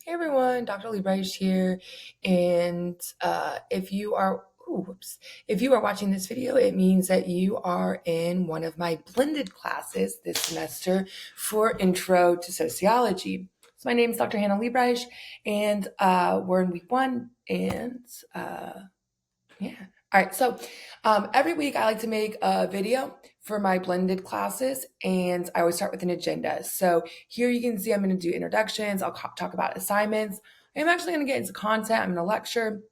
Hey everyone, Dr. Liebrecht here. And if you are, if you are watching this video, it means that you are in one of my blended classes this semester for Intro to Sociology. So my name is Dr. Hannah Liebrecht, and we're in week one. And yeah. All right. So every week I like to make a video for my blended classes, and I always start with an agenda. So here you can see I'm going to do introductions. I'll talk about assignments. I'm actually going to get into content. I'm going to lecture.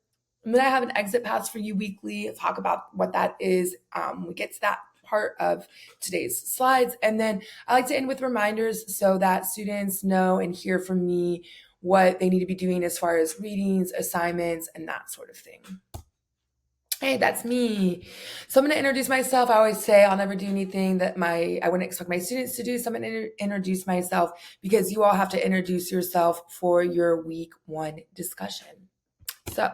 And then I have an exit pass for you weekly. I'll talk about what that is when we get to that part of today's slides. And then I like to end with reminders so that students know and hear from me what they need to be doing as far as readings, assignments, and that sort of thing. Hey, that's me. So I'm going to introduce myself. I always say I'll never do anything that I wouldn't expect my students to do. So I'm going to introduce myself because you all have to introduce yourself for your week one discussion. So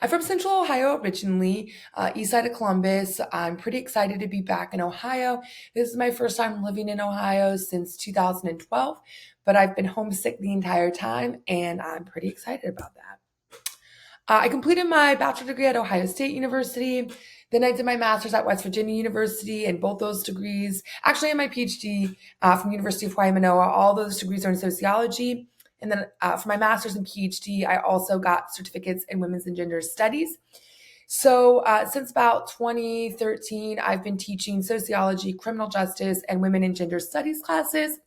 I'm from Central Ohio originally, east side of Columbus. I'm pretty excited to be back in Ohio. This is my first time living in Ohio since 2012, but I've been homesick the entire time, and I'm pretty excited about that. I completed my bachelor's degree at Ohio State University. Then I did my master's at West Virginia University, and both those degrees, actually, and my PhD from University of Hawaii Manoa, all those degrees are in sociology. And then for my master's and PhD, I also got certificates in women's and gender studies. So since about 2013, I've been teaching sociology, criminal justice, and women and gender studies classes.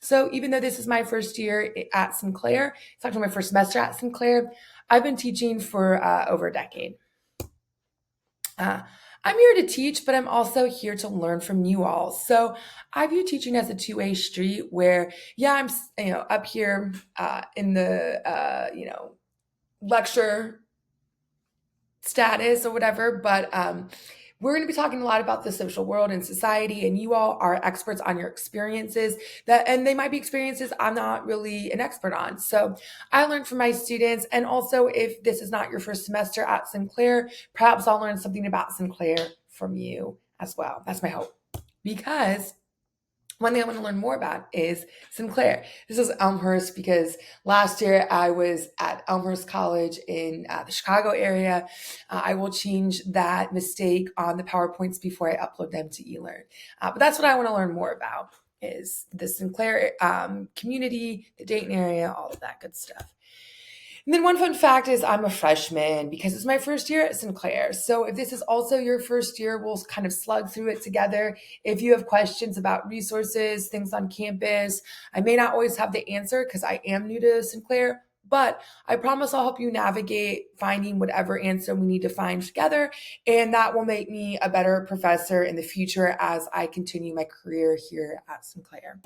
So even though this is my first year at Sinclair, it's actually my first semester at Sinclair, I've been teaching for over a decade. I'm here to teach, but I'm also here to learn from you all. So I view teaching as a two-way street where, yeah, I'm up here in the lecture status or whatever, but we're going to be talking a lot about the social world and society, and you all are experts on your experiences and they might be experiences I'm not really an expert on. So I learned from my students, and also if this is not your first semester at Sinclair, perhaps I'll learn something about Sinclair from you as well. That's my hope, because one thing I want to learn more about is Sinclair. This is Elmhurst because last year I was at Elmhurst College in the Chicago area. I will change that mistake on the PowerPoints before I upload them to eLearn. But that's what I want to learn more about, is the Sinclair community, the Dayton area, all of that good stuff. And then one fun fact is I'm a freshman because it's my first year at Sinclair. So if this is also your first year, we'll kind of slug through it together. If you have questions about resources, things on campus, I may not always have the answer because I am new to Sinclair, but I promise I'll help you navigate finding whatever answer we need to find together. And that will make me a better professor in the future as I continue my career here at Sinclair.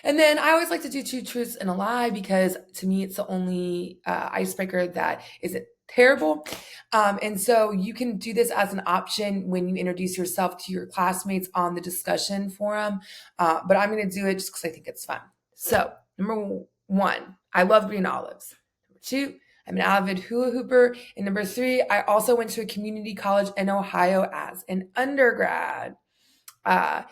And then I always like to do two truths and a lie because to me, it's the only icebreaker that isn't terrible. And so you can do this as an option when you introduce yourself to your classmates on the discussion forum. But I'm going to do it just because I think it's fun. So number one, I love green olives. Number two, I'm an avid hula hooper. And number three, I also went to a community college in Ohio as an undergrad. The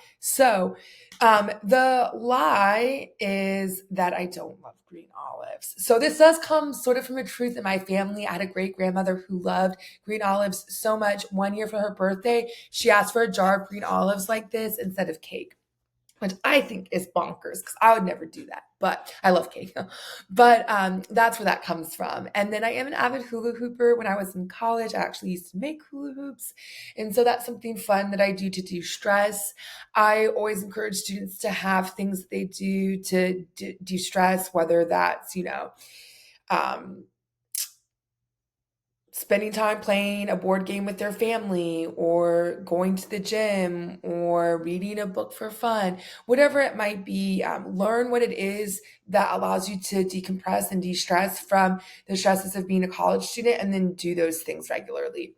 lie is that I don't love green olives. So this does come sort of from a truth in my family. I had a great grandmother who loved green olives so much. One year for her birthday, she asked for a jar of green olives like this instead of cake, which I think is bonkers because I would never do that, but I love cake. But that's where that comes from. And then I am an avid hula hooper. When I was in college, I actually used to make hula hoops. And so that's something fun that I do to de-stress. I always encourage students to have things that they do to de-stress, whether that's, spending time playing a board game with their family, or going to the gym, or reading a book for fun, whatever it might be. Learn what it is that allows you to decompress and de-stress from the stresses of being a college student, and then do those things regularly.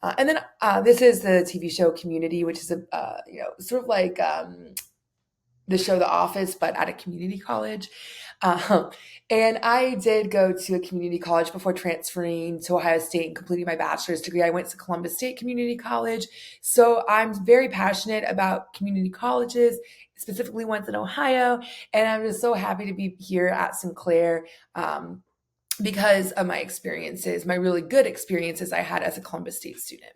And then this is the TV show Community, which is sort of like the show The Office, but at a community college. And I did go to a community college before transferring to Ohio State and completing my bachelor's degree. I went to Columbus State Community College. So I'm very passionate about community colleges, specifically ones in Ohio. And I'm just so happy to be here at Sinclair because of my experiences, my really good experiences I had as a Columbus State student.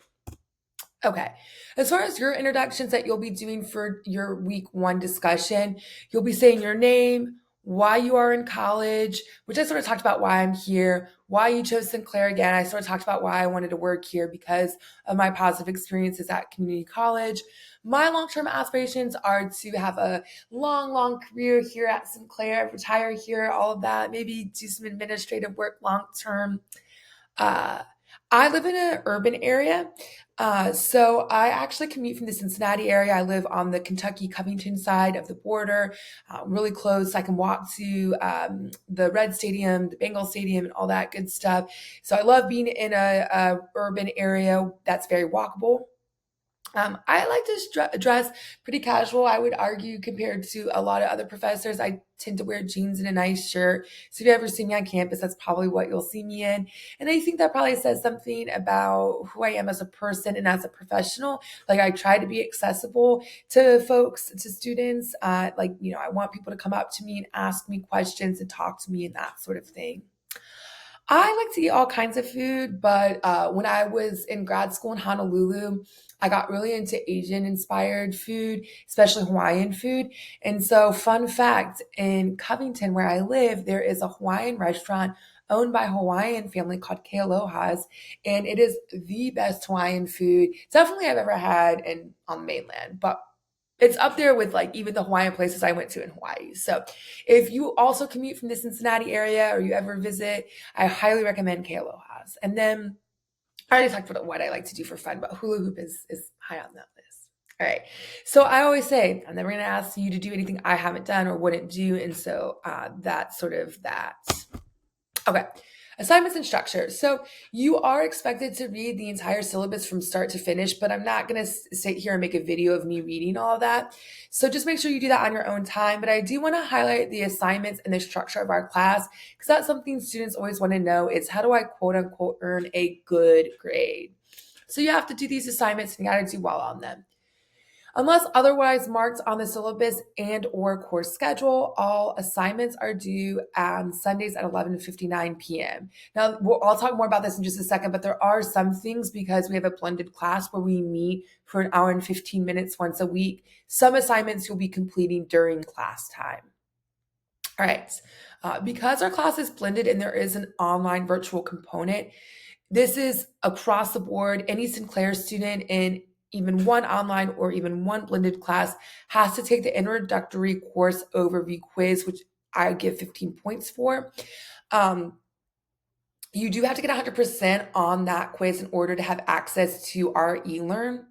Okay. As far as your introductions that you'll be doing for your week one discussion, you'll be saying your name, why you are in college, which I sort of talked about why I'm here, why you chose Sinclair again. I sort of talked about why I wanted to work here because of my positive experiences at community college. My long-term aspirations are to have a long career here at Sinclair, retire here, all of that, maybe do some administrative work long-term. Uh, I live in an urban area. So I actually commute from the Cincinnati area. I live on the Kentucky Covington side of the border, really close. I can walk to the Red Stadium, the Bengal Stadium, and all that good stuff. So I love being in a urban area that's very walkable. I like to dress pretty casual, I would argue, compared to a lot of other professors. I tend to wear jeans and a nice shirt. So if you ever see me on campus, that's probably what you'll see me in. And I think that probably says something about who I am as a person and as a professional. Like I try to be accessible to folks, to students. I want people to come up to me and ask me questions and talk to me and that sort of thing. I like to eat all kinds of food, but when I was in grad school in Honolulu, I got really into Asian inspired food, especially Hawaiian food. And so, fun fact, in Covington, where I live, there is a Hawaiian restaurant owned by a Hawaiian family called Kealoha's, and it is the best Hawaiian food definitely I've ever had on the mainland. But it's up there with like even the Hawaiian places I went to in Hawaii. So if you also commute from the Cincinnati area or you ever visit, I highly recommend Kealoha's. And then I already talked about what I like to do for fun, but hula hoop is high on that list. All right. So I always say, I'm never going to ask you to do anything I haven't done or wouldn't do. And so that's sort of that. Okay. Assignments and structure. So you are expected to read the entire syllabus from start to finish, but I'm not going to sit here and make a video of me reading all of that. So just make sure you do that on your own time. But I do want to highlight the assignments and the structure of our class because that's something students always want to know is how do I quote unquote earn a good grade? So you have to do these assignments and you got to do well on them. Unless otherwise marked on the syllabus and or course schedule, all assignments are due on Sundays at 11:59 p.m. Now, I'll talk more about this in just a second, but there are some things because we have a blended class where we meet for an hour and 15 minutes once a week. Some assignments you'll be completing during class time. All right. Because our class is blended and there is an online virtual component, this is across the board. Any Sinclair student in even one online or even one blended class has to take the introductory course overview quiz, which I give 15 points for. You do have to get 100% on that quiz in order to have access to our eLearn.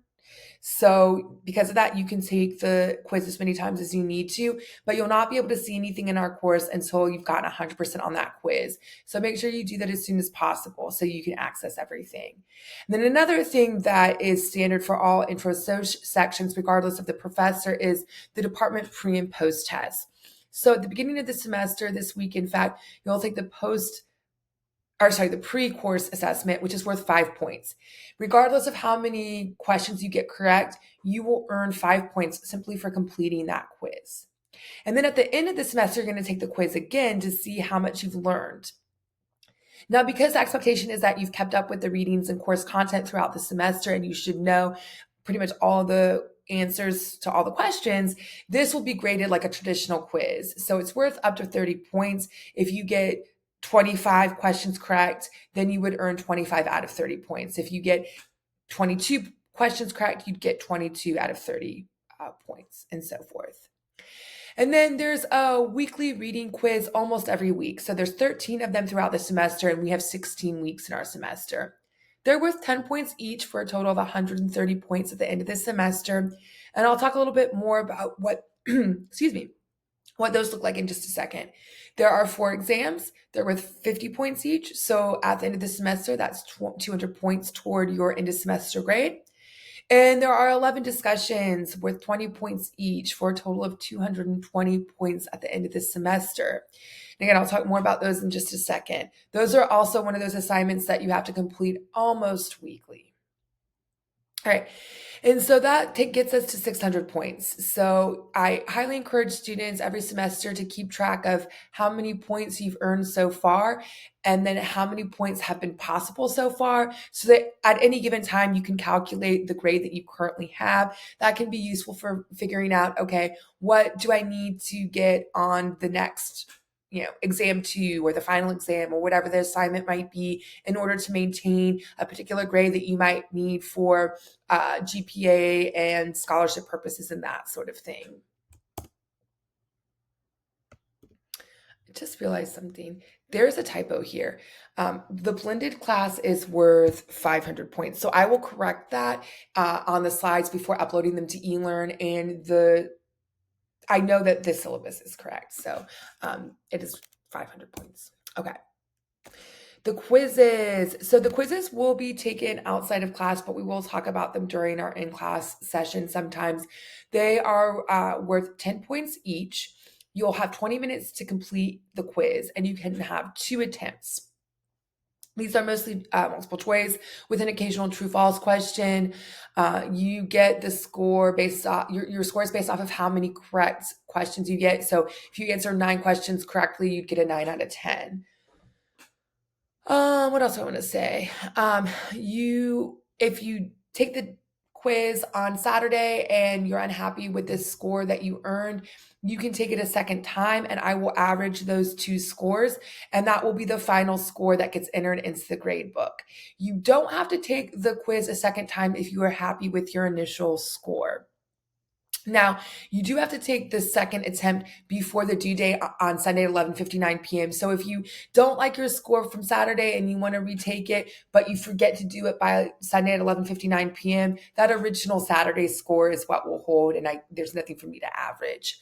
So because of that, you can take the quiz as many times as you need to, but you'll not be able to see anything in our course until you've gotten 100% on that quiz. So make sure you do that as soon as possible so you can access everything. And then another thing that is standard for all intro sections, regardless of the professor, is the department pre and post test. So at the beginning of the semester, this week, in fact, you'll take the pre-course assessment, which is worth 5 points. Regardless of how many questions you get correct, you will earn 5 points simply for completing that quiz. And then at the end of the semester, you're going to take the quiz again to see how much you've learned. Now, because the expectation is that you've kept up with the readings and course content throughout the semester and you should know pretty much all the answers to all the questions, this will be graded like a traditional quiz. So it's worth up to 30 points. If you get 25 questions correct, then you would earn 25 out of 30 points. If you get 22 questions correct, you'd get 22 out of 30 points and so forth. And then there's a weekly reading quiz almost every week. So there's 13 of them throughout the semester, and we have 16 weeks in our semester. They're worth 10 points each for a total of 130 points at the end of the semester. And I'll talk a little bit more about what, what those look like in just a second. There are 4 exams. They're worth 50 points each. So at the end of the semester, that's 200 points toward your end of semester grade. And there are 11 discussions worth 20 points each for a total of 220 points at the end of the semester. And again, I'll talk more about those in just a second. Those are also one of those assignments that you have to complete almost weekly. All right. And so that gets us to 600 points. So I highly encourage students every semester to keep track of how many points you've earned so far, and then how many points have been possible so far, so that at any given time you can calculate the grade that you currently have. That can be useful for figuring out, okay, what do I need to get on the next exam 2 or the final exam or whatever the assignment might be in order to maintain a particular grade that you might need for GPA and scholarship purposes and that sort of thing. I just realized something. There's a typo here. The blended class is worth 500 points. So I will correct that on the slides before uploading them to eLearn. And I know that this syllabus is correct. So it is 500 points. Okay. The quizzes. So the quizzes will be taken outside of class, but we will talk about them during our in-class session sometimes. They are worth 10 points each. You'll have 20 minutes to complete the quiz, and you can have 2 attempts. These are mostly multiple choice with an occasional true-false question. You get the score based off, your score is based off of how many correct questions you get. So if you answer 9 questions correctly, you'd get a 9 out of 10. What else do I want to say? If you take the quiz on Saturday and you're unhappy with the score that you earned, you can take it a second time and I will average those 2 scores, and that will be the final score that gets entered into the grade book. You don't have to take the quiz a second time if you are happy with your initial score. Now, you do have to take the second attempt before the due date on Sunday at 11:59 p.m. So if you don't like your score from Saturday and you want to retake it, but you forget to do it by Sunday at 11:59 p.m., that original Saturday score is what will hold, and there's nothing for me to average.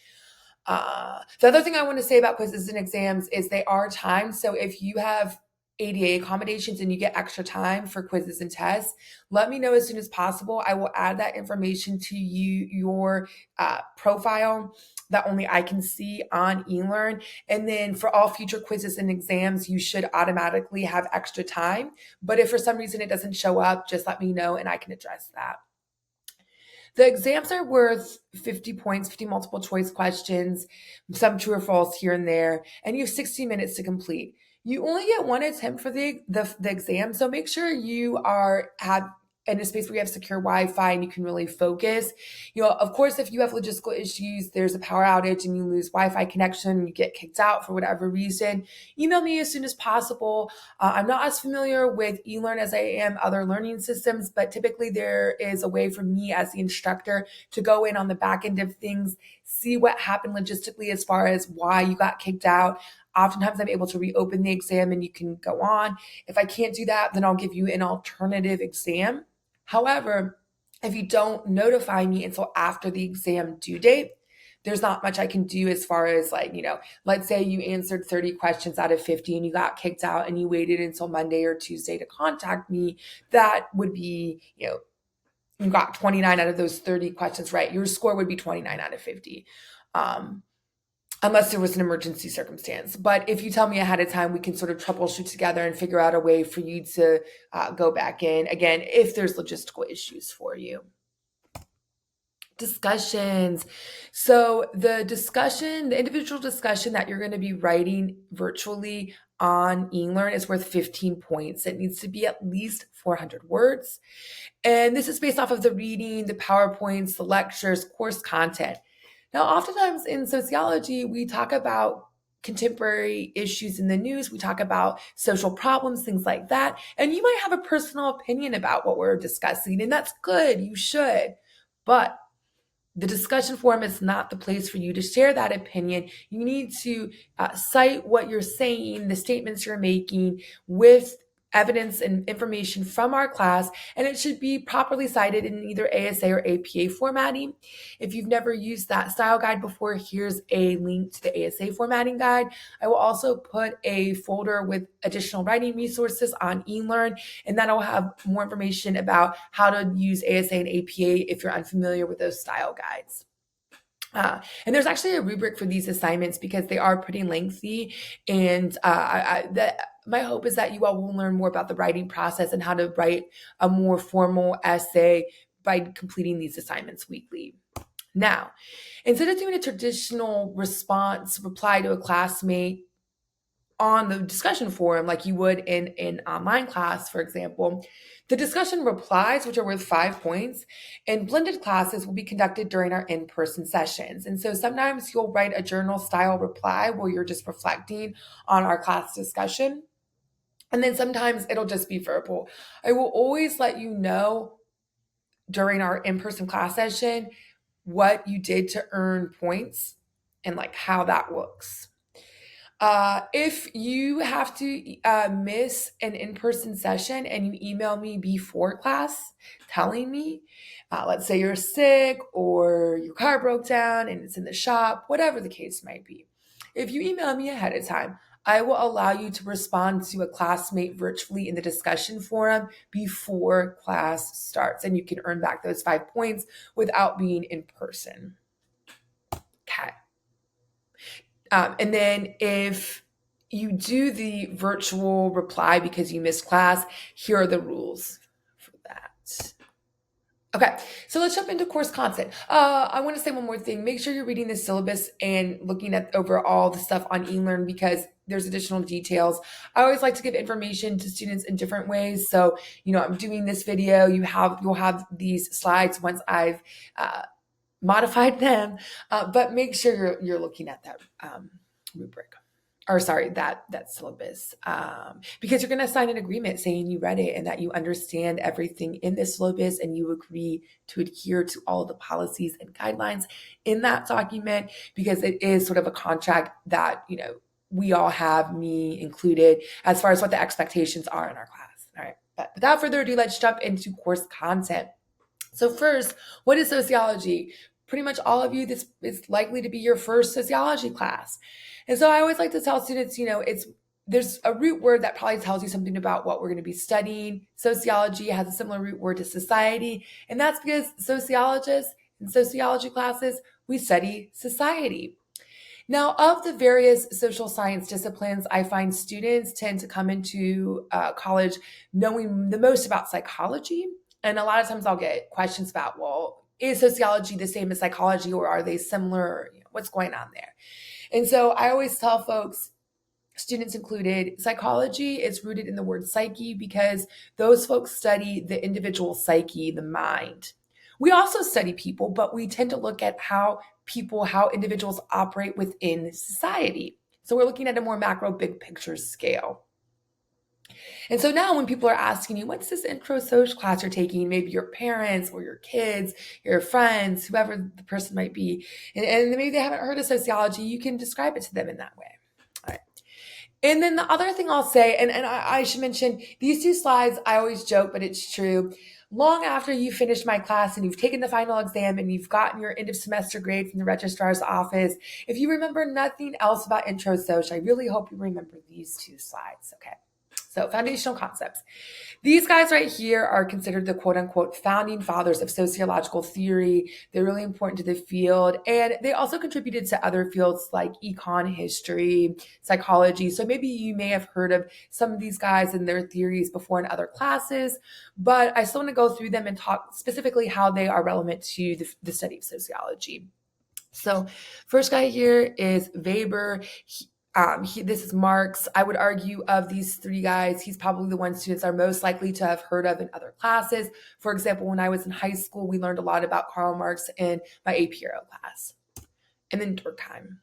The other thing I want to say about quizzes and exams is they are timed. So if you have ADA accommodations and you get extra time for quizzes and tests, let me know as soon as possible. I will add that information to your profile that only I can see on eLearn. And then for all future quizzes and exams, you should automatically have extra time. But if for some reason it doesn't show up, just let me know and I can address that. The exams are worth 50 points, 50 multiple choice questions, some true or false here and there, and you have 60 minutes to complete. You only get 1 attempt for the exam, so make sure you have in a space where you have secure Wi-Fi and you can really focus. Of course, if you have logistical issues, there's a power outage and you lose Wi-Fi connection, you get kicked out for whatever reason, email me as soon as possible. I'm not as familiar with eLearn as I am other learning systems, but typically there is a way for me as the instructor to go in on the back end of things, see what happened logistically as far as why you got kicked out. Oftentimes I'm able to reopen the exam and you can go on. If I can't do that, then I'll give you an alternative exam. However, if you don't notify me until after the exam due date, there's not much I can do as far as let's say you answered 30 questions out of 50 and you got kicked out and you waited until Monday or Tuesday to contact me. That would be, you got 29 out of those 30 questions right. Your score would be 29 out of 50. Unless there was an emergency circumstance. But if you tell me ahead of time, we can sort of troubleshoot together and figure out a way for you to go back in, again, if there's logistical issues for you. Discussions. So the individual discussion that you're going to be writing virtually on eLearn is worth 15 points. It needs to be at least 400 words. And this is based off of the reading, the PowerPoints, the lectures, course content. Now, oftentimes in sociology, we talk about contemporary issues in the news. We talk about social problems, things like that. And you might have a personal opinion about what we're discussing, and that's good. You should. But the discussion forum is not the place for you to share that opinion. You need to cite what you're saying, the statements you're making with evidence and information from our class, and it should be properly cited in either ASA or APA formatting. If you've never used that style guide before, here's a link to the ASA formatting guide. I will also put a folder with additional writing resources on eLearn, and that'll have more information about how to use ASA and APA if you're unfamiliar with those style guides. And there's actually a rubric for these assignments because they are pretty lengthy. And my hope is that you all will learn more about the writing process and how to write a more formal essay by completing these assignments weekly. Now, instead of doing a traditional reply to a classmate on the discussion forum like you would in an online class, for example, the discussion replies, which are worth 5 points, and blended classes will be conducted during our in-person sessions. And so sometimes you'll write a journal style reply where you're just reflecting on our class discussion. And then sometimes it'll just be verbal. I will always let you know during our in-person class session what you did to earn points and like how that looks. If you have to miss an in-person session and you email me before class telling me, let's say you're sick or your car broke down and it's in the shop, whatever the case might be. If you email me ahead of time, I will allow you to respond to a classmate virtually in the discussion forum before class starts, and you can earn back those 5 points without being in person. Okay. And then if you do the virtual reply because you missed class, here are the rules for that. Okay, so let's jump into course content. I want to say one more thing. Make sure you're reading the syllabus and looking at over all the stuff on eLearn because there's additional details. I always like to give information to students in different ways. So, I'm doing this video. You'll have these slides once I've modified them, but make sure you're looking at that rubric. Or sorry, that syllabus, because you're going to sign an agreement saying you read it and that you understand everything in this syllabus and you agree to adhere to all of the policies and guidelines in that document, because it is sort of a contract that, we all have, me included, as far as what the expectations are in our class. All right, but without further ado, let's jump into course content. So first, what is sociology? Pretty much all of you, this is likely to be your first sociology class. And so I always like to tell students, there's a root word that probably tells you something about what we're going to be studying. Sociology has a similar root word to society, and that's because sociologists in sociology classes, we study society. Now, of the various social science disciplines, I find students tend to come into college knowing the most about psychology. And a lot of times I'll get questions about, well, is sociology the same as psychology, or are they similar? What's going on there? And so I always tell folks, students included, psychology is rooted in the word psyche because those folks study the individual psyche, the mind. We also study people, but we tend to look at how individuals operate within society. So we're looking at a more macro, big picture scale. And so now when people are asking you, what's this intro social class you're taking? Maybe your parents or your kids, your friends, whoever the person might be, and maybe they haven't heard of sociology, you can describe it to them in that way. All right. And then the other thing I'll say, and I should mention, these two slides, I always joke, but it's true. Long after you finish my class and you've taken the final exam and you've gotten your end of semester grade from the registrar's office, if you remember nothing else about intro social, I really hope you remember these two slides, okay? So foundational concepts. These guys right here are considered the quote unquote founding fathers of sociological theory. They're really important to the field. And they also contributed to other fields like econ, history, psychology. So maybe you may have heard of some of these guys and their theories before in other classes, but I still want to go through them and talk specifically how they are relevant to the study of sociology. So first guy here is Weber. This is Marx. I would argue of these three guys, he's probably the one students are most likely to have heard of in other classes. For example, when I was in high school, we learned a lot about Karl Marx in my AP Euro class. And then Durkheim.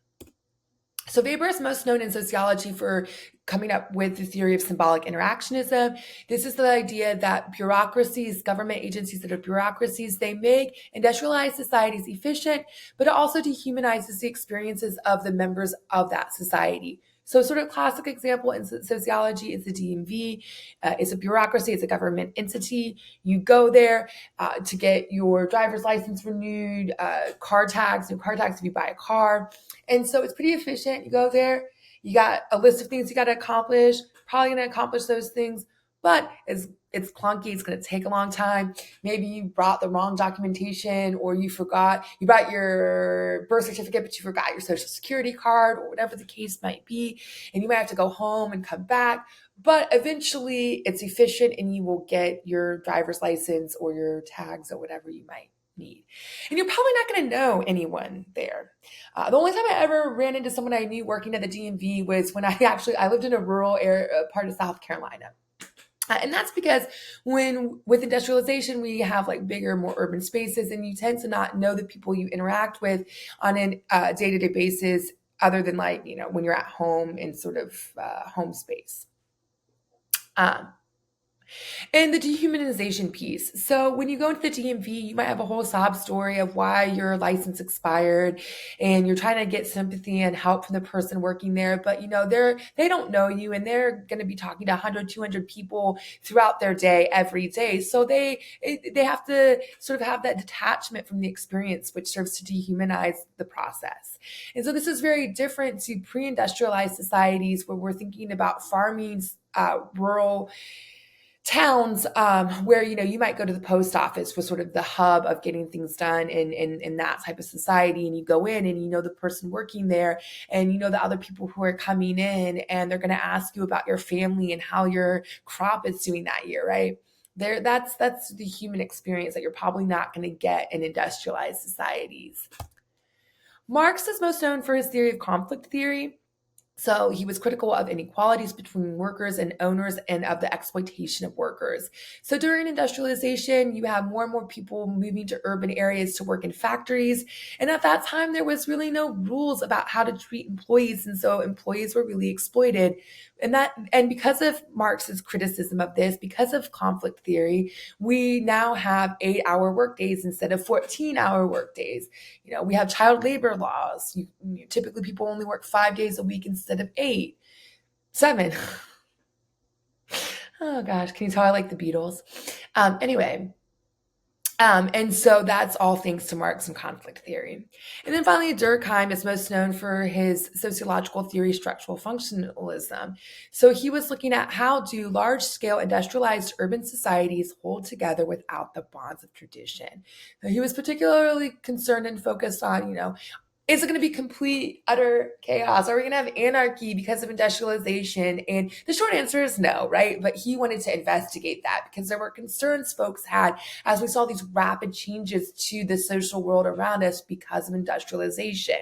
So Weber is most known in sociology for coming up with the theory of symbolic interactionism. This is the idea that bureaucracies, government agencies that are bureaucracies, they make industrialized societies efficient, but it also dehumanizes the experiences of the members of that society. So sort of classic example in sociology is the DMV. It's a bureaucracy, it's a government entity. You go there to get your driver's license renewed, car tax if you buy a car. And so it's pretty efficient. You go there, you got a list of things you got to accomplish, probably going to accomplish those things. But as it's clunky. It's going to take a long time. Maybe you brought the wrong documentation, or you brought your birth certificate, but you forgot your social security card, or whatever the case might be. And you might have to go home and come back. But eventually it's efficient and you will get your driver's license or your tags or whatever you might need. And you're probably not going to know anyone there. The only time I ever ran into someone I knew working at the DMV was when I lived in a rural area, part of South Carolina. And that's because with industrialization, we have like bigger, more urban spaces, and you tend to not know the people you interact with on a day-to-day basis, other than like, when you're at home in sort of home space. Um, And the dehumanization piece. So when you go into the DMV, you might have a whole sob story of why your license expired, and you're trying to get sympathy and help from the person working there. But they don't know you, and they're going to be talking to 100, 200 people throughout their day, every day. So they have to sort of have that detachment from the experience, which serves to dehumanize the process. And so this is very different to pre-industrialized societies where we're thinking about farming, rural towns, where you might go to the post office for sort of the hub of getting things done in that type of society, and you go in and the person working there, and the other people who are coming in, and they're going to ask you about your family and how your crop is doing that year, right? That's the human experience that you're probably not going to get in industrialized societies. Marx is most known for his theory of conflict theory. So he was critical of inequalities between workers and owners, and of the exploitation of workers. So during industrialization, you have more and more people moving to urban areas to work in factories. And at that time, there was really no rules about how to treat employees. And so employees were really exploited. And because of Marx's criticism of this, because of conflict theory, we now have 8-hour workdays instead of 14-hour workdays. We have child labor laws. Typically, people only work 5 days a week instead of 8, 7. Oh gosh, can you tell I like the Beatles? Anyway, and so that's all thanks to Marx and conflict theory. And then finally, Durkheim is most known for his sociological theory, structural functionalism. So he was looking at how do large-scale industrialized urban societies hold together without the bonds of tradition. Now, he was particularly concerned and focused on, is it going to be complete, utter chaos? Are we going to have anarchy because of industrialization? And the short answer is no, right? But he wanted to investigate that because there were concerns folks had as we saw these rapid changes to the social world around us because of industrialization.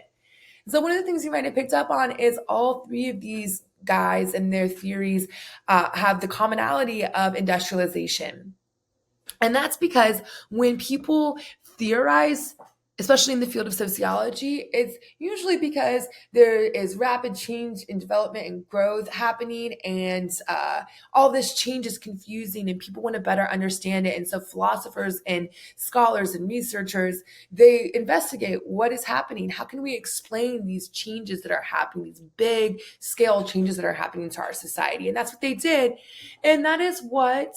So one of the things you might have picked up on is all three of these guys and their theories have the commonality of industrialization. And that's because when people theorize, especially in the field of sociology, it's usually because there is rapid change in development and growth happening, and all this change is confusing, and people want to better understand it. And so philosophers and scholars and researchers, they investigate what is happening. How can we explain these changes that are happening, these big scale changes that are happening to our society? And that's what they did. And that is what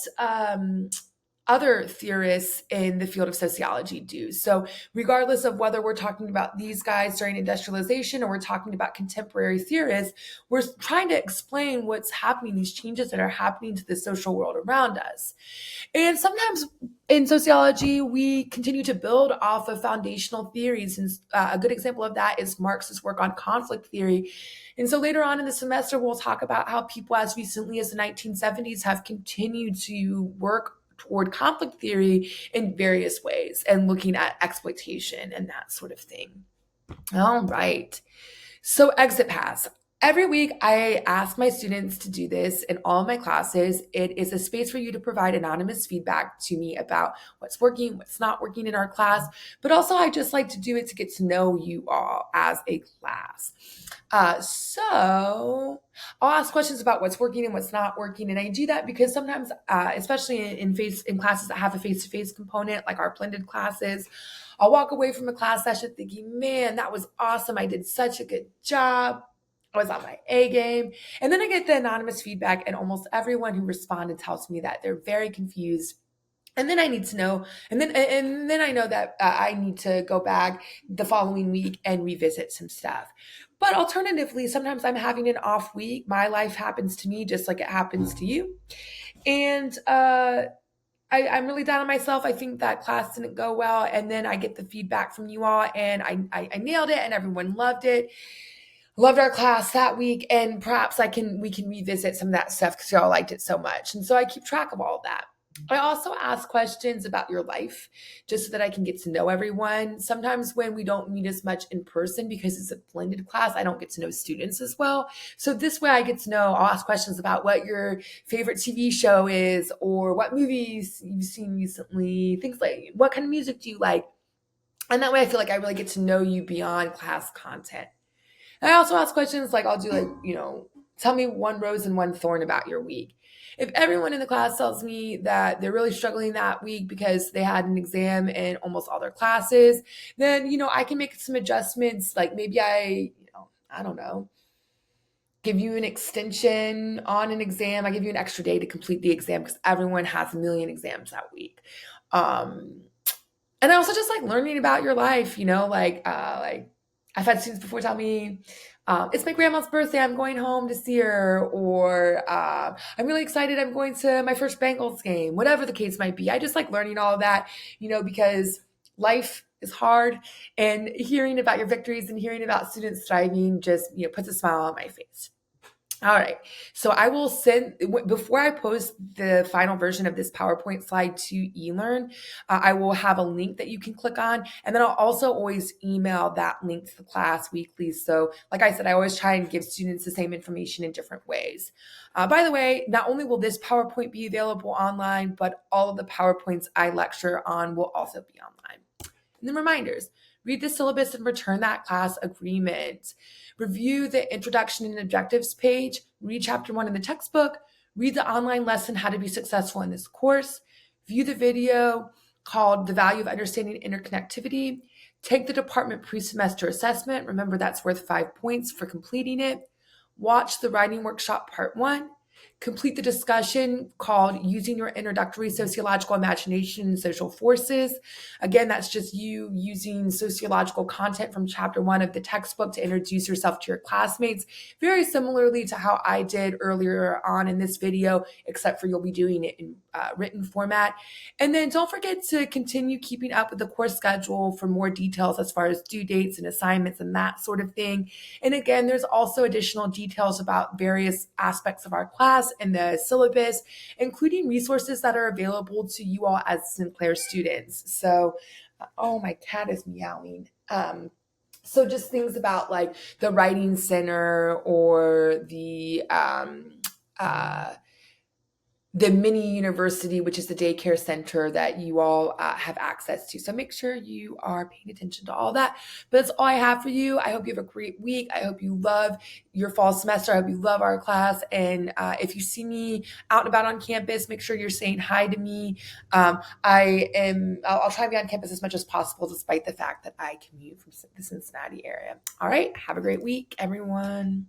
other theorists in the field of sociology do. So regardless of whether we're talking about these guys during industrialization or we're talking about contemporary theorists, we're trying to explain what's happening, these changes that are happening to the social world around us. And sometimes in sociology, we continue to build off of foundational theories. And a good example of that is Marx's work on conflict theory. And so later on in the semester, we'll talk about how people as recently as the 1970s have continued to work toward conflict theory in various ways and looking at exploitation and that sort of thing. All right. So exit paths. Every week, I ask my students to do this in all of my classes. It is a space for you to provide anonymous feedback to me about what's working, what's not working in our class. But also, I just like to do it to get to know you all as a class. So I'll ask questions about what's working and what's not working. And I do that because sometimes, especially in classes that have a face-to-face component, like our blended classes, I'll walk away from a class session thinking, man, that was awesome. I did such a good job. I was on my A game. And then I get the anonymous feedback, and almost everyone who responded tells me that they're very confused. And then I need to know, and then I know that I need to go back the following week and revisit some stuff. But alternatively, sometimes I'm having an off week. My life happens to me just like it happens to you. And I'm really down on myself. I think that class didn't go well. And then I get the feedback from you all, and I nailed it, and everyone loved it. Loved our class that week, and perhaps we can revisit some of that stuff because y'all liked it so much. And so I keep track of all of that. I also ask questions about your life just so that I can get to know everyone. Sometimes when we don't meet as much in person because it's a blended class, I don't get to know students as well. So this way I get to know, I'll ask questions about what your favorite TV show is or what movies you've seen recently, things like what kind of music do you like? And that way I feel like I really get to know you beyond class content. I also ask questions like I'll do like, tell me one rose and one thorn about your week. If everyone in the class tells me that they're really struggling that week because they had an exam in almost all their classes, then, I can make some adjustments. Like maybe I don't know, give you an extension on an exam. I give you an extra day to complete the exam because everyone has a million exams that week. Um, and I also just like learning about your life, like I've had students before tell me, it's my grandma's birthday, I'm going home to see her, or I'm really excited, I'm going to my first Bengals game, whatever the case might be. I just like learning all of that, because life is hard, and hearing about your victories and hearing about students thriving just, puts a smile on my face. All right. So I will send, before I post the final version of this PowerPoint slide to eLearn, I will have a link that you can click on. And then I'll also always email that link to the class weekly. So like I said, I always try and give students the same information in different ways. By the way, not only will this PowerPoint be available online, but all of the PowerPoints I lecture on will also be online. And then reminders. Read the syllabus and return that class agreement. Review the introduction and objectives page. Read chapter 1 in the textbook. Read the online lesson, How to Be Successful in This Course. View the video called The Value of Understanding Interconnectivity. Take the department pre-semester assessment. Remember, that's worth 5 points for completing it. Watch the writing workshop part 1. Complete the discussion called Using Your Introductory Sociological Imagination and Social Forces. Again, that's just you using sociological content from chapter 1 of the textbook to introduce yourself to your classmates, very similarly to how I did earlier on in this video, except for you'll be doing it in written format. And then don't forget to continue keeping up with the course schedule for more details as far as due dates and assignments and that sort of thing. And again, there's also additional details about various aspects of our class and the syllabus, including resources that are available to you all as Sinclair students. So, oh, my cat is meowing. So just things about like the Writing Center or the mini university, which is the daycare center that you all have access to. So make sure you are paying attention to all that. But that's all I have for you. I hope you have a great week. I hope you love your fall semester. I hope you love our class. And if you see me out and about on campus, make sure you're saying hi to me. I'll try to be on campus as much as possible, despite the fact that I commute from the Cincinnati area. All right. Have a great week, everyone.